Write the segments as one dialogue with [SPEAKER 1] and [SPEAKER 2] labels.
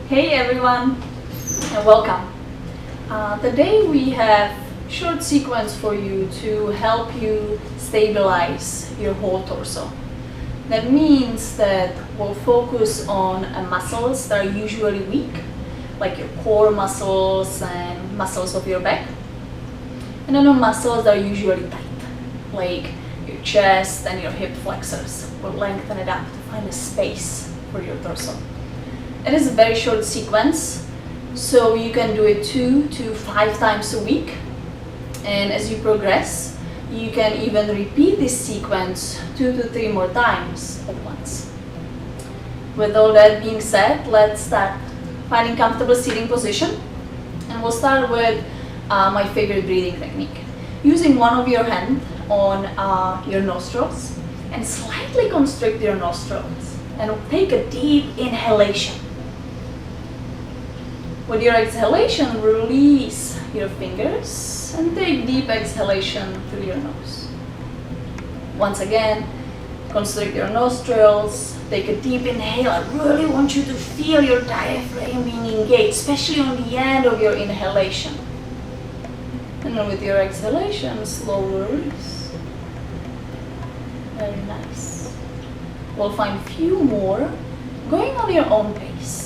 [SPEAKER 1] Hey everyone, and welcome. Today we have short sequence for you to help you stabilize your whole torso. That means that we'll focus on muscles that are usually weak, like your core muscles and muscles of your back, and then on muscles that are usually tight, like your chest and your hip flexors. We'll lengthen it up to find a space for your torso. It is a very short sequence, so you can do it 2 to 5 times a week, and as you progress you can even repeat this sequence 2 to 3 more times at once. With all that being said, let's start. Finding comfortable seating position, and we'll start with my favorite breathing technique. Using one of your hand on your nostrils and slightly constrict your nostrils and take a deep inhalation. With your exhalation, release your fingers and take deep exhalation through your nose. Once again, constrict your nostrils, take a deep inhale. I really want you to feel your diaphragm being engaged, especially on the end of your inhalation. And then with your exhalation, slow release. Very nice. We'll find a few more, going on your own pace.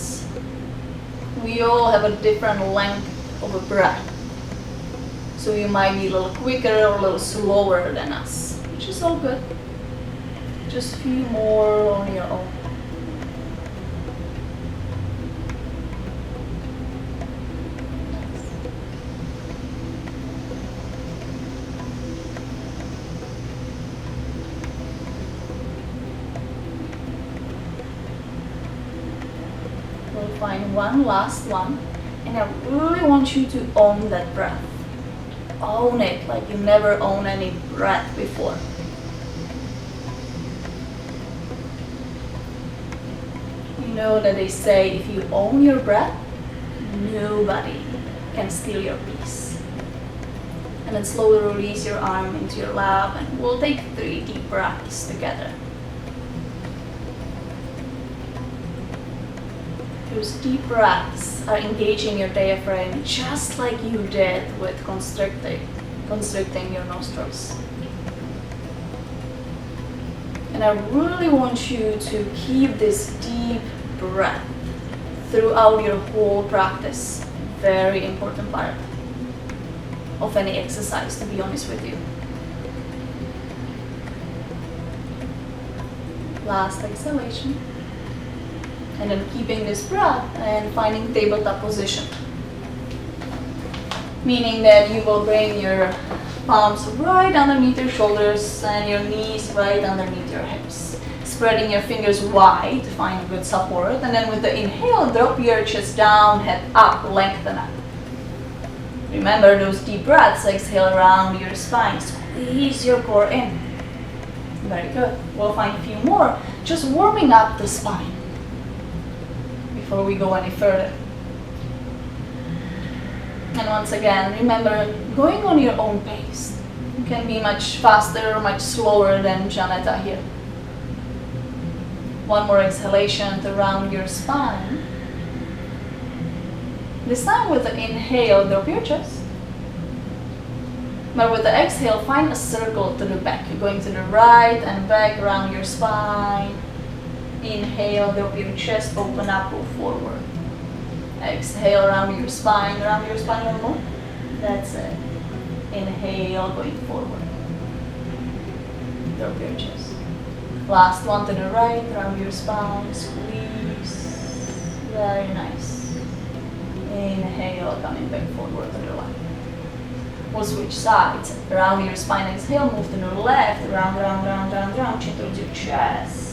[SPEAKER 1] We all have a different length of a breath, so you might be a little quicker or a little slower than us, which is all good. Just a few more on your own. We'll find one last one, and I really want you to own that breath. Own it like you never owned any breath before. You know that they say if you own your breath, nobody can steal your peace. And then slowly release your arm into your lap, and we'll take 3 deep breaths together. Those deep breaths are engaging your diaphragm just like you did with constricting your nostrils. And I really want you to keep this deep breath throughout your whole practice. Very important part of any exercise, to be honest with you. Last exhalation. And then keeping this breath and finding tabletop position. Meaning that you will bring your palms right underneath your shoulders and your knees right underneath your hips. Spreading your fingers wide to find good support. And then with the inhale, drop your chest down, head up, lengthen up. Remember those deep breaths, exhale around your spine. Squeeze your core in. Very good. We'll find a few more. Just warming up the spine before we go any further. And once again, remember, going on your own pace. You can be much faster or much slower than Jana here. One more exhalation to round your spine. This time with the inhale, drop your chest. But with the exhale, find a circle to the back. You're going to the right and back, round your spine. Inhale, drop your chest, open up, pull forward. Exhale, round your spine a little more. That's it. Inhale, going forward. Drop your chest. Last one to the right, round your spine, squeeze. Very nice. Inhale, coming back forward to the left. We'll switch sides. Round your spine, exhale, move to the left, round, chin towards your chest.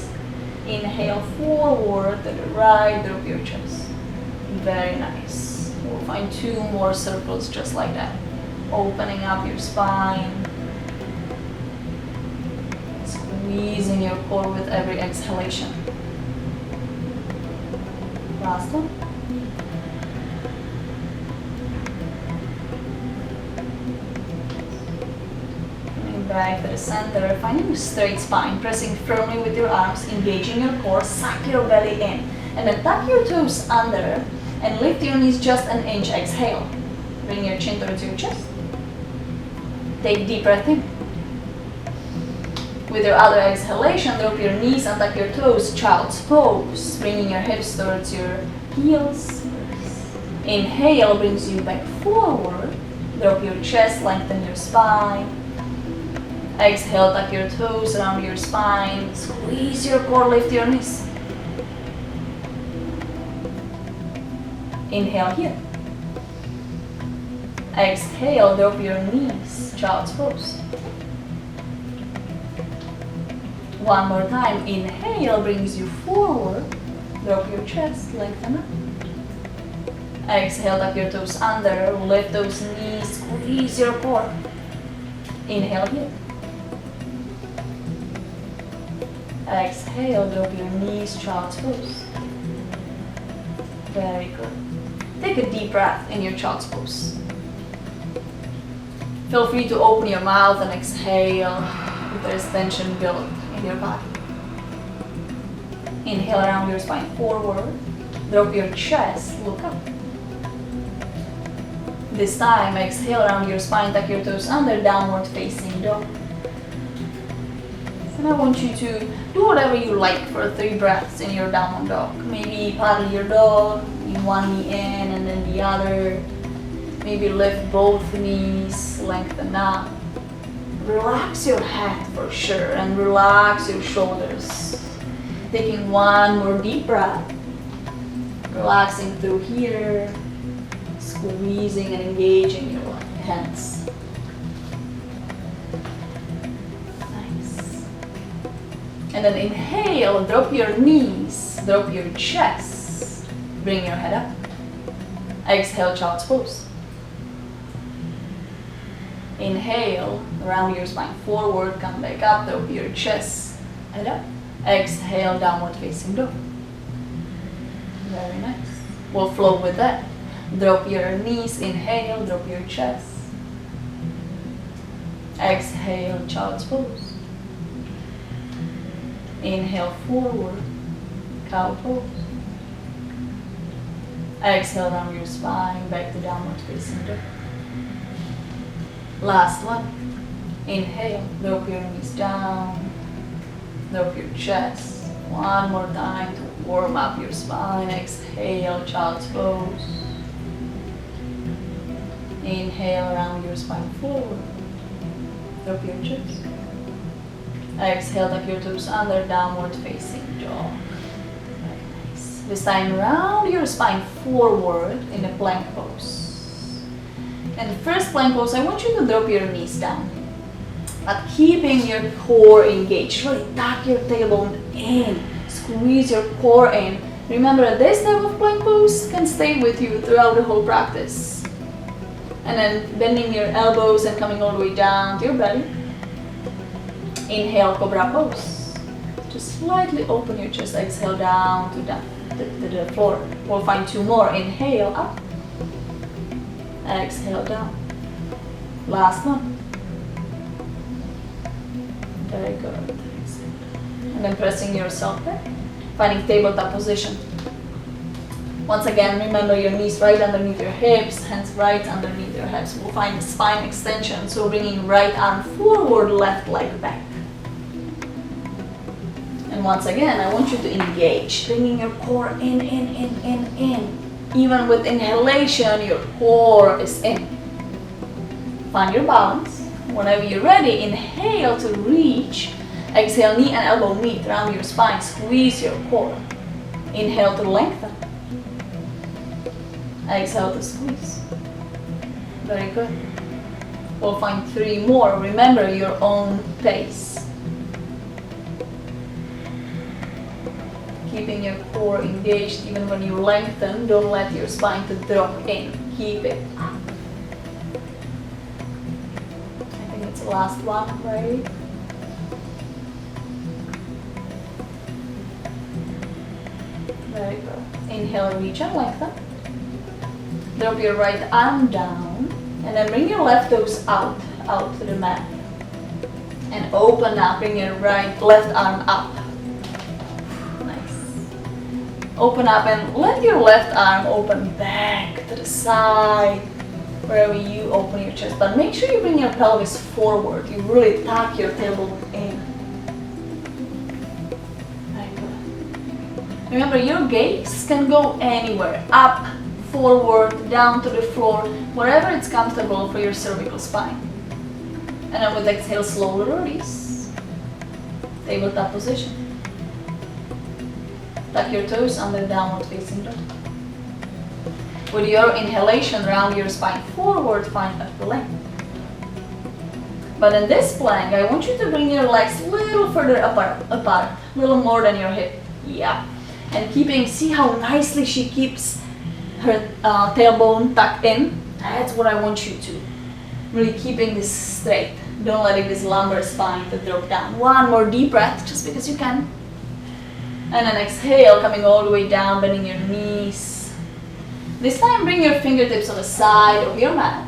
[SPEAKER 1] Inhale forward to the right, drop your chest. Very nice. We'll find 2 more circles just like that. Opening up your spine. Squeezing your core with every exhalation. Last one. Back to the center, finding a straight spine, pressing firmly with your arms, engaging your core, suck your belly in, and then tuck your toes under And lift your knees just an inch. Exhale. Bring your chin towards your chest. Take a deep breath in. With your other exhalation, drop your knees and tuck your toes. Child's pose. Bringing your hips towards your heels. Inhale brings you back forward. Drop your chest, lengthen your spine. Exhale, tuck your toes around your spine. Squeeze your core, lift your knees. Inhale here. Exhale, drop your knees. Child's pose. One more time. Inhale brings you forward. Drop your chest, lengthen up. Exhale, tuck your toes under. Lift those knees. Squeeze your core. Inhale here. Exhale, drop your knees, child's pose. Very good. Take a deep breath in your child's pose. Feel free to open your mouth and exhale if there is tension built in your body. Inhale around your spine forward. Drop your chest, look up. This time, exhale around your spine, tuck your toes under, downward facing dog. And I want you to do whatever you like for 3 breaths in your downward dog. Maybe paddle your dog, one knee in and then the other. Maybe lift both knees, lengthen up. Relax your head for sure and relax your shoulders. Taking one more deep breath. Relaxing through here. Squeezing and engaging your hands. Nice. And then inhale, drop your knees, drop your chest. Bring your head up. Exhale, child's pose. Inhale, round your spine forward, come back up, drop your chest, head up. Exhale, downward facing dog. Very nice. We'll flow with that. Drop your knees, inhale, drop your chest. Exhale, child's pose. Inhale, forward, cow pose. Exhale, round your spine, back to downward facing dog. Last one. Inhale, drop your knees down, drop your chest. One more time to warm up your spine. Exhale, child's pose. Inhale, round your spine forward. Drop your chest. Exhale, tuck your toes under, downward facing dog. Very nice. This time, round your spine forward in a plank pose. And the first plank pose, I want you to drop your knees down, but keeping your core engaged. Really tuck your tailbone in, squeeze your core in. Remember, this type of plank pose can stay with you throughout the whole practice. And then bending your elbows and coming all the way down to your belly. Inhale, cobra pose. Just slightly open your chest. Exhale, down to the floor. We'll find 2 more. Inhale, up. Exhale, down. Last one. Very good. And then pressing yourself back. Finding tabletop position. Once again, remember your knees right underneath your hips, hands right underneath your hips. We'll find the spine extension. So bringing right arm forward, left leg back. And once again, I want you to engage, bringing your core in. Even with inhalation, your core is in. Find your balance. Whenever you're ready, inhale to reach. Exhale, knee and elbow meet around your spine. Squeeze your core. Inhale to lengthen. Exhale to squeeze. Very good. We'll find 3 more. Remember your own pace. Keeping your core engaged even when you lengthen. Don't let your spine to drop in. Keep it up. I think it's the last one, right? Very good. Inhale, reach and lengthen. Drop your right arm down. And then bring your left toes out to the mat. And open up. Bring your left arm up. Open up and let your left arm open back to the side, wherever you open your chest. But make sure you bring your pelvis forward. You really tuck your tailbone in. Very good. Remember, your gaze can go anywhere. Up, forward, down to the floor, wherever it's comfortable for your cervical spine. And then with exhale, slowly release. Tabletop position. Tuck your toes under downward facing dog. With your inhalation, round your spine forward, find up the length. But in this plank, I want you to bring your legs a little further apart, a little more than your hip. Yeah. And see how nicely she keeps her tailbone tucked in. That's what I want you to. Really keeping this straight. Don't letting this lumbar spine to drop down. One more deep breath, just because you can. And then exhale, coming all the way down, bending your knees. This time, bring your fingertips on the side of your mat.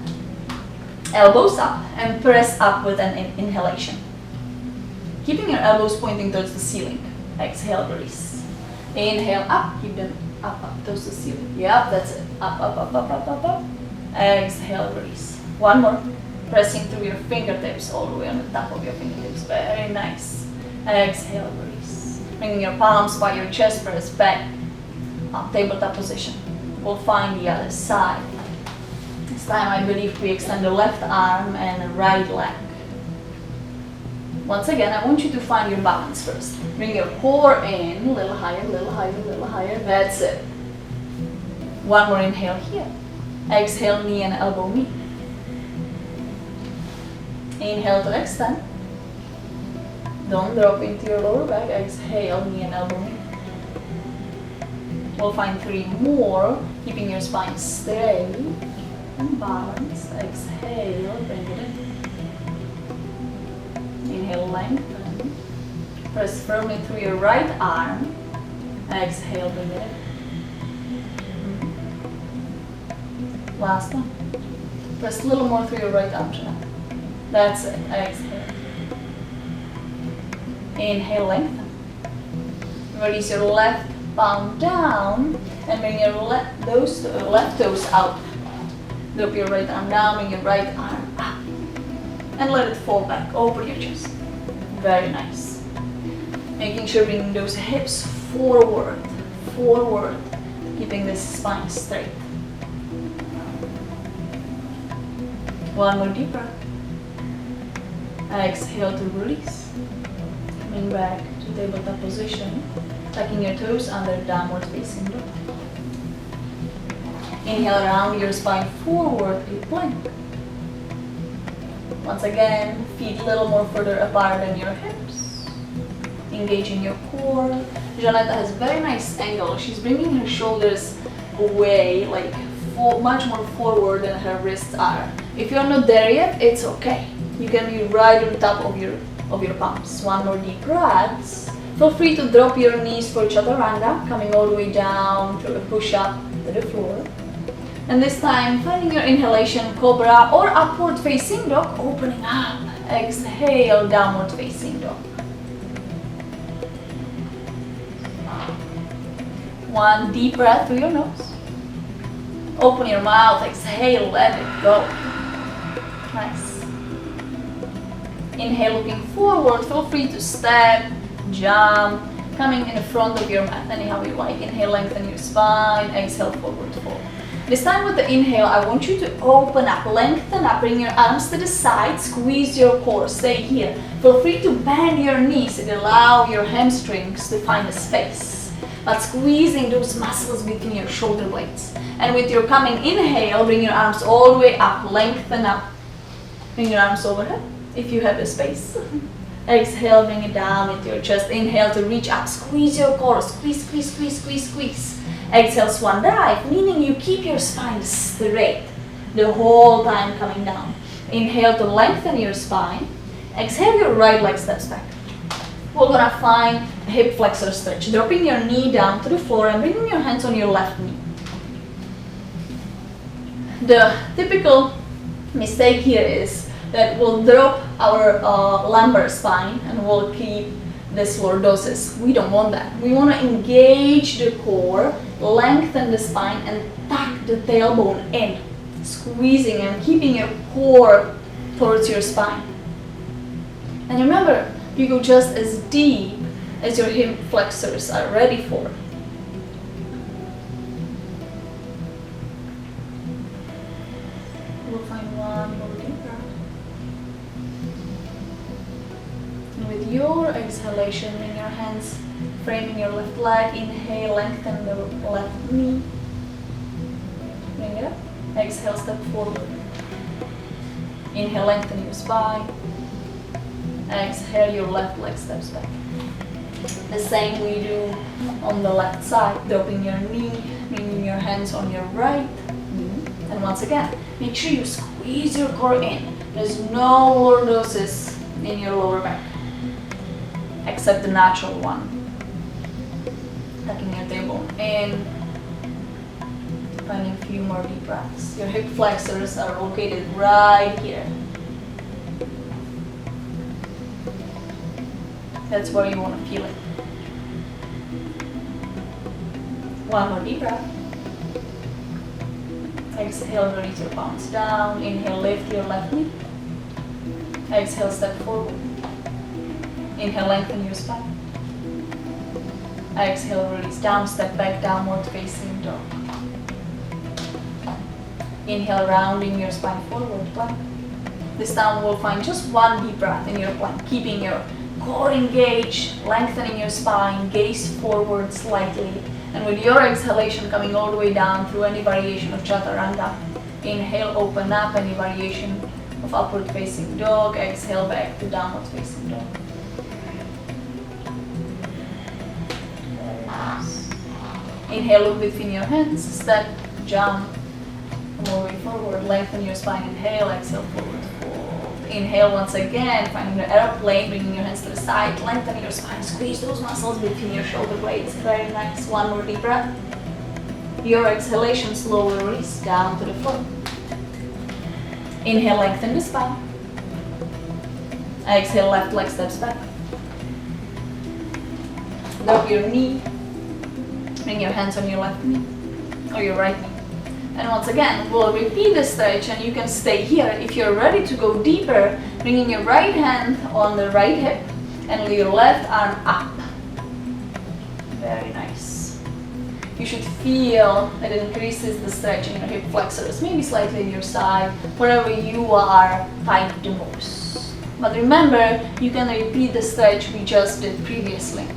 [SPEAKER 1] Elbows up and press up with an inhalation. Keeping your elbows pointing towards the ceiling. Exhale, release. Inhale up, keep them up towards the ceiling. Yep, that's it. Up, up, up, up, up, up, up. Exhale, release. One more. Pressing through your fingertips all the way on the top of your fingertips. Very nice. Exhale, release. Bringing your palms by your chest, press back. Tabletop position. We'll find the other side. This time I believe we extend the left arm and the right leg. Once again, I want you to find your balance first. Bring your core in, a little higher, a little higher, a little higher. That's it. One more inhale here. Exhale, knee and elbow meet. Inhale to extend. Don't drop into your lower back. Exhale, knee and elbow meet. We'll find 3 more, keeping your spine straight and balanced. Exhale, bring it in. Inhale, lengthen. Press firmly through your right arm. Exhale, bring it in. Last one. Press a little more through your right arm, Jana. That's it. Exhale. Inhale, lengthen. Release your left palm down and bring your left toes out. Drop your right arm down, bring your right arm up. And let it fall back. Open your chest. Very nice. Making sure bringing those hips forward. Keeping this spine straight. One more deep breath. Exhale to release. Coming back to tabletop position. Tucking your toes under downward facing dog. Inhale, round your spine forward, a plank. Once again, feet a little more further apart than your hips. Engaging your core. Jana has a very nice angle. She's bringing her shoulders away, like much more forward than her wrists are. If you're not there yet, it's okay. You can be right on top of your palms. One more deep breath. Feel free to drop your knees for chaturanga, coming all the way down to a push-up to the floor. And this time, finding your inhalation, cobra or upward facing dog, opening up. Exhale, downward facing dog. One deep breath through your nose. Open your mouth, exhale, let it go. Nice. Inhale, looking forward, feel free to step, jump, coming in the front of your mat, anyhow you like. Inhale, lengthen your spine, exhale, forward fold. This time with the inhale, I want you to open up, lengthen up, bring your arms to the side, squeeze your core, stay here. Feel free to bend your knees and allow your hamstrings to find a space. But squeezing those muscles between your shoulder blades. And with your coming inhale, bring your arms all the way up, lengthen up. Bring your arms overhead if you have the space. Exhale, bring it down into your chest. Inhale to reach up, squeeze your core, squeeze, squeeze, squeeze, squeeze, squeeze. Exhale, swan dive, meaning you keep your spine straight the whole time coming down. Inhale to lengthen your spine. Exhale, your right leg steps back. We're gonna find a hip flexor stretch. Dropping your knee down to the floor and bringing your hands on your left knee. The typical mistake here is that we'll drop our lumbar spine and we'll keep this lordosis. We don't want that. We want to engage the core, lengthen the spine, and tuck the tailbone in, squeezing and keeping your core towards your spine. And remember, you go just as deep as your hip flexors are ready for. We'll find one more deep breath. And with your exhalation, in your hands framing your left leg, inhale, lengthen the left knee. Bring it up. Exhale, step forward. Inhale, lengthen your spine. Exhale, your left leg steps back. The same we do on the left side, dropping your knee, bringing your hands on your right knee. And once again, make sure you squeeze your core in. There's no lordosis in your lower back, except the natural one. Tucking your tailbone in, finding a few more deep breaths. Your hip flexors are located right here. That's where you want to feel it. One more deep breath. Exhale, release your palms down. Inhale, lift your left knee. Exhale, step forward. Inhale, lengthen your spine. Exhale, release down, step back, downward facing dog. Inhale, rounding your spine forward, plank. This time we'll find just one deep breath in your plank, keeping your core engaged, lengthening your spine, gaze forward slightly, and with your exhalation coming all the way down through any variation of chaturanga. Inhale, open up, any variation of upward facing dog. Exhale, back to downward facing dog. Very nice. Inhale, look between your hands, step, jump, moving forward, lengthen your spine. Inhale, exhale, forward. Inhale once again, finding the airplane, bringing your hands to the side, lengthening your spine, squeeze those muscles between your shoulder blades. Very nice. One more deep breath. Your exhalation, slowly release down to the floor. Inhale, lengthen the spine. Exhale, left leg steps back. Drop your knee. Bring your hands on your left knee or your right knee. And once again, we'll repeat the stretch, and you can stay here. If you're ready to go deeper, bringing your right hand on the right hip and your left arm up. Very nice. You should feel that it increases the stretch in your hip flexors, maybe slightly in your side, wherever you are tight the most. But remember, you can repeat the stretch we just did previously.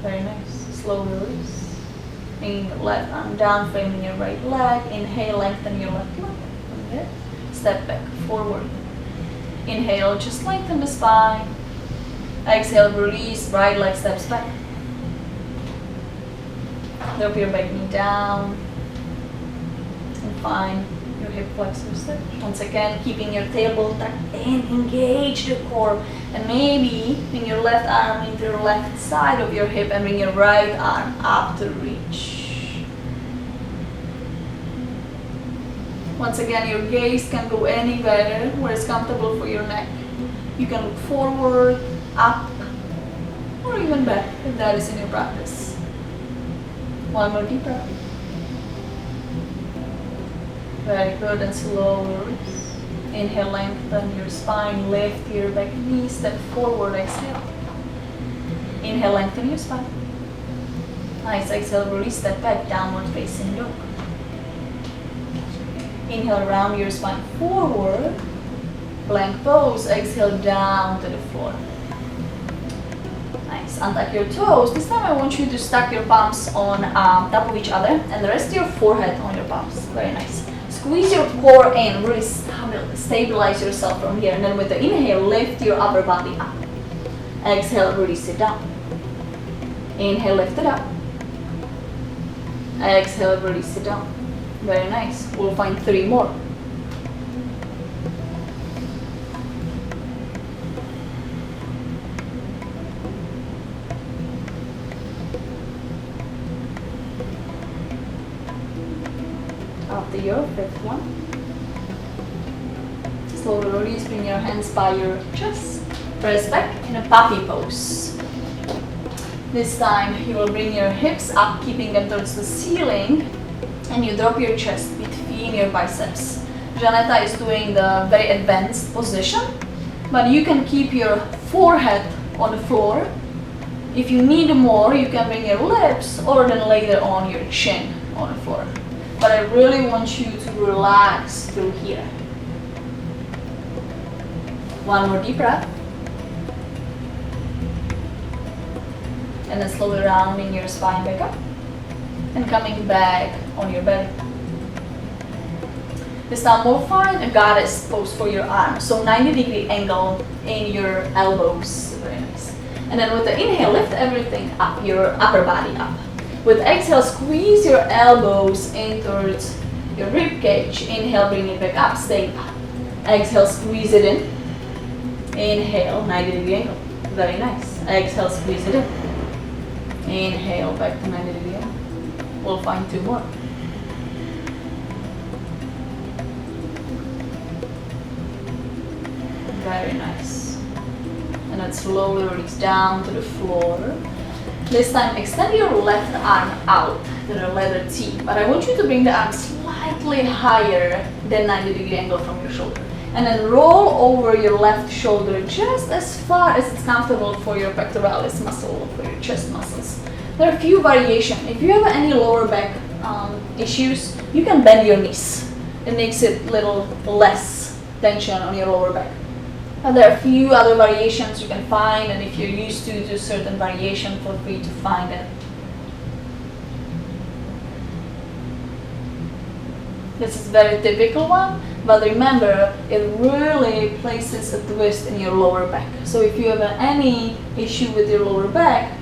[SPEAKER 1] Very nice. Slow release. Bringing your left arm down, framing your right leg. Inhale, lengthen your left leg. Okay. Step back, forward. Inhale, just lengthen the spine. Exhale, release, right leg steps back. Drop your back knee down. And find your hip flexor stretch. Once again, keeping your tailbone tucked in, engage the core. And maybe bring your left arm into the left side of your hip and bring your right arm up to reach. Once again, your gaze can go anywhere where it's comfortable for your neck. You can look forward, up, or even back if that is in your practice. One more deep breath. Very good, and slow release. Inhale, lengthen your spine, lift your back knee, step forward, exhale. Inhale, lengthen your spine. Nice, exhale, release, step back, downward facing dog. Inhale, round your spine forward, plank pose, exhale down to the floor. Nice, untuck your toes. This time I want you to stack your palms on top of each other and rest your forehead on your palms. Very nice. Squeeze your core in, really stabilize yourself from here, and then with the inhale, lift your upper body up. Exhale, release it down. Inhale, lift it up. Exhale, release it down. Very nice. We'll find 3 more. After your 5th one, slowly release. Bring your hands by your chest. Press back in a puppy pose. This time you will bring your hips up, keeping them towards the ceiling, and you drop your chest between your biceps. Janetta is doing the very advanced position, but you can keep your forehead on the floor. If you need more, you can bring your lips or then later on your chin on the floor. But I really want you to relax through here. One more deep breath. And then slowly rounding your spine back up and coming back on your belly. This time we'll find a goddess pose for your arms. So 90-degree angle in your elbows. Very nice. And then with the inhale, lift everything up, your upper body up. With exhale, squeeze your elbows in towards your rib cage. Inhale, bring it back up, stay up. Exhale, squeeze it in. Inhale, 90-degree angle. Very nice. Exhale, squeeze it in. Inhale, back to 90-degree angle. We'll find two more. Very nice. And then slowly release down to the floor. This time extend your left arm out to the letter T, but I want you to bring the arm slightly higher than 90-degree angle from your shoulder. And then roll over your left shoulder just as far as it's comfortable for your pectoralis muscle, for your chest muscles. There are a few variations. If you have any lower back issues, you can bend your knees. It makes it a little less tension on your lower back. And there are a few other variations you can find, and if you're used to do certain variation, feel free to find it. This is a very typical one, but remember, it really places a twist in your lower back. So if you have any issue with your lower back,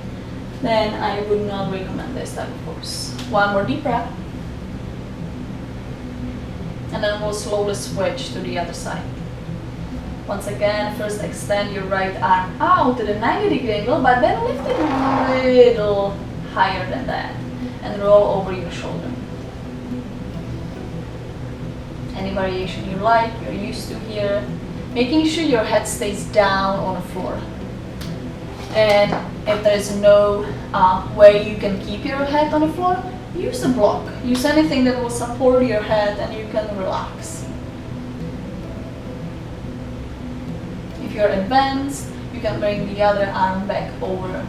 [SPEAKER 1] then I would not recommend this type of pose. One more deep breath. And then we'll slowly switch to the other side. Once again, first extend your right arm out to the 90-degree angle, but then lift it a little higher than that and roll over your shoulder. Any variation you like, you're used to here. Making sure your head stays down on the floor. And if there is no way you can keep your head on the floor, use a block. Use anything that will support your head and you can relax. If you're advanced, you can bring the other arm back over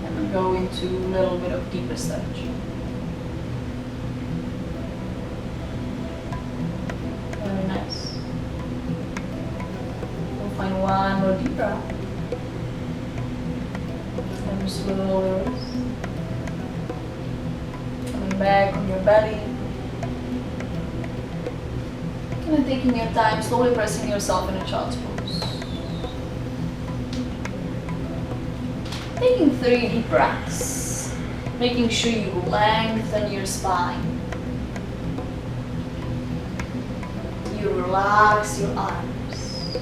[SPEAKER 1] and go into a little bit of deeper stretch. Very nice. We'll find one more deep breath. And slowly release. Coming back on your belly. And then taking your time, slowly pressing yourself in a child's pose. Taking 3 deep breaths, making sure you lengthen your spine. You relax your arms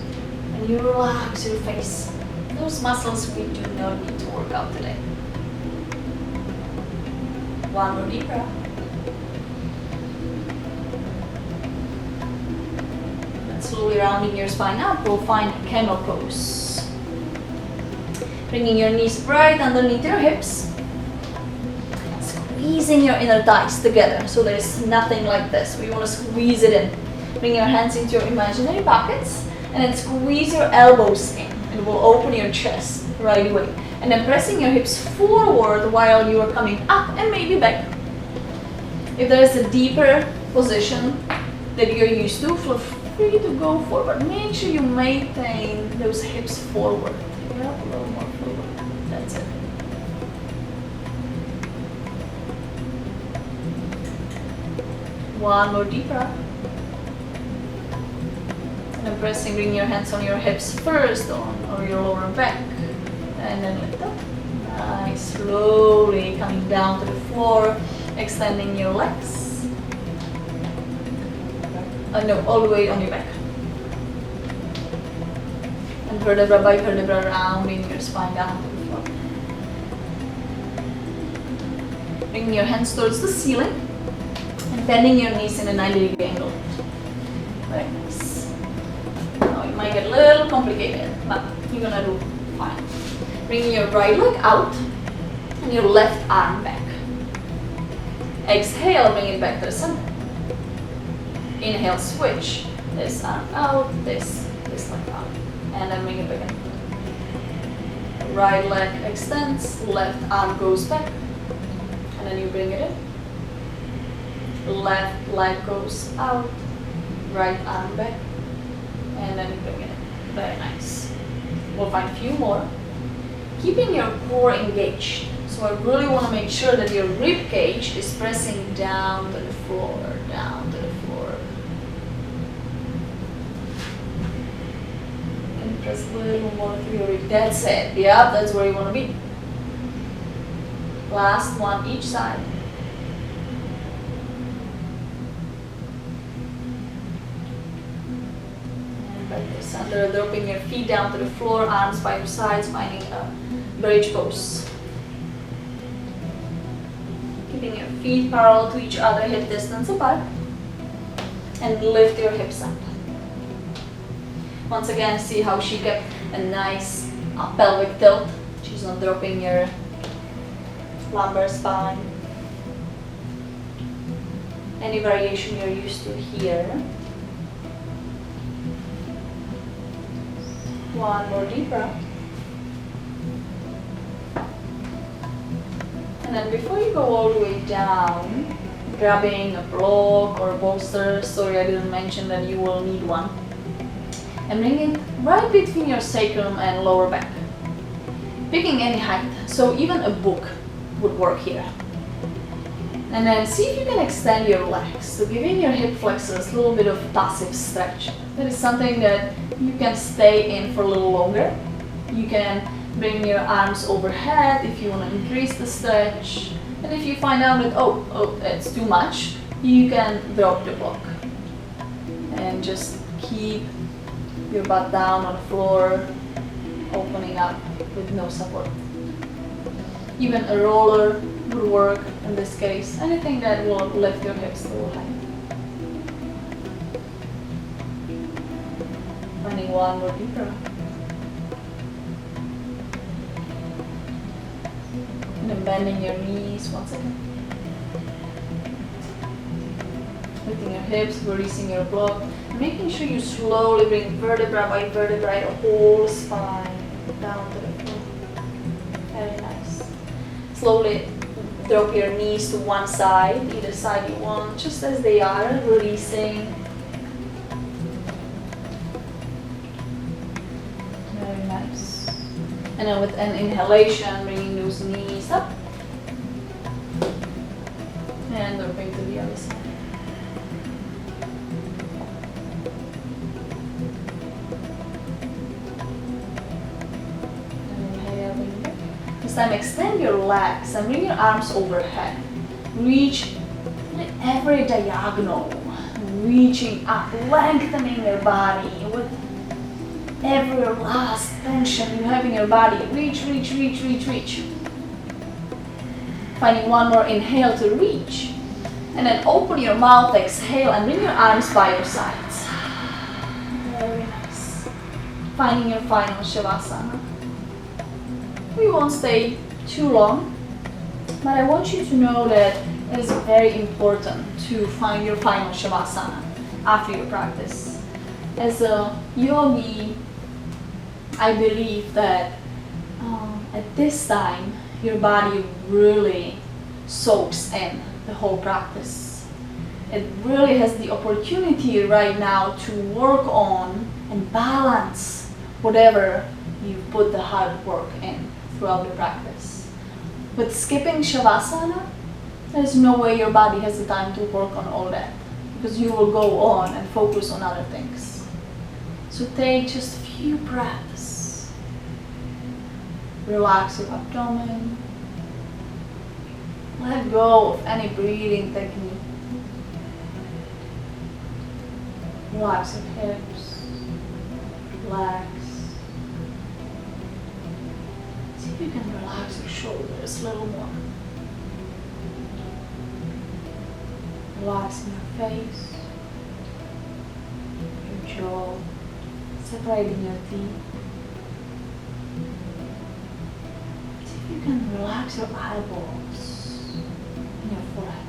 [SPEAKER 1] and you relax your face. Those muscles we do not need to work out today. One more deep breath. And slowly rounding your spine up, we'll find camel pose. Bringing your knees right underneath your hips. Squeezing your inner thighs together. So there's nothing like this. We want to squeeze it in. Bring your hands into your imaginary pockets. And then squeeze your elbows in. And we'll open your chest right away. And then pressing your hips forward while you are coming up and maybe back. If there is a deeper position that you're used to, feel free to go forward. Make sure you maintain those hips forward. Take it up a little more forward. That's it. One more deep breath. And then pressing, bring your hands on your hips first or your lower back. And then lift up. Nice. Slowly coming down to the floor. Extending your legs. No, all the way on your back. And vertebra by vertebra rounding your spine down to the floor. Bringing your hands towards the ceiling. And bending your knees in a 90-degree angle. Very nice. might get a little complicated, but you're gonna do fine. Bring your right leg out and your left arm back. Exhale, bring it back to the center. Inhale, switch. This arm out, this leg out. And then bring it back in. Right leg extends, left arm goes back. And then you bring it in. Left leg goes out, right arm back. And then you bring it in. Very nice. We'll find a few more. Keeping your core engaged. So I really want to make sure that your rib cage is pressing down to the floor, down to the floor. And press a little more through your rib. That's it. Yeah, that's where you want to be. Last one each side. And back to the center, dropping your feet down to the floor, arms by your sides, finding a bridge pose. Keeping your feet parallel to each other, hip distance apart, and lift your hips up. Once again, see how she kept a nice pelvic tilt. She's not dropping your lumbar spine. Any variation you're used to here. One more deep breath. And then before you go all the way down, grabbing a block or a bolster, sorry I didn't mention that you will need one, and bring it right between your sacrum and lower back. Picking any height, so even a book would work here. And then see if you can extend your legs, so giving your hip flexors a little bit of passive stretch. That is something that you can stay in for a little longer. You can bring your arms overhead if you want to increase the stretch. And if you find out that, oh, it's too much, you can drop the block. And just keep your butt down on the floor, opening up with no support. Even a roller would work in this case. Anything that will lift your hips a little higher. Finding one more deeper. And then bending your knees once again. Lifting your hips, releasing your block. And making sure you slowly bring vertebra by vertebra, the whole spine down to the floor. Very nice. Slowly drop your knees to one side, either side you want, just as they are, releasing. Very nice. And then with an inhalation, bringing those knees up. And dropping to the other side. And inhale, bring back. This time extend your legs and bring your arms overhead. Reach every diagonal. Reaching up, lengthening your body with every last tension you have in your body. Reach, reach, reach, reach, reach. Finding one more inhale to reach. And then open your mouth, exhale, and bring your arms by your sides. Very nice. Finding your final Shavasana. We won't stay too long, but I want you to know that it is very important to find your final Shavasana after your practice. As a yogi, I believe that at this time, your body really soaks in the whole practice. It really has the opportunity right now to work on and balance whatever you put the hard work in throughout the practice. With skipping Shavasana, there's no way your body has the time to work on all that, because you will go on and focus on other things. So take just a few breaths. Relax your abdomen. Let go of any breathing technique. Relax your hips, legs. See if you can relax your shoulders a little more. Relaxing your face, your jaw. separating your teeth. See if you can relax your eyeballs and your forehead.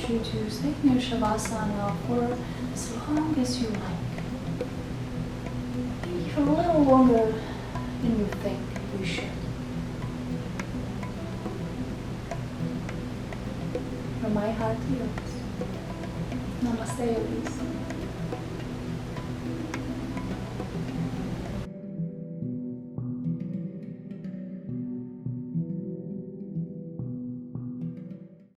[SPEAKER 1] You to stay in your Shavasana for as long as you like. Maybe for a little longer than you think you should. From my heart to yours. Namaste, Elise.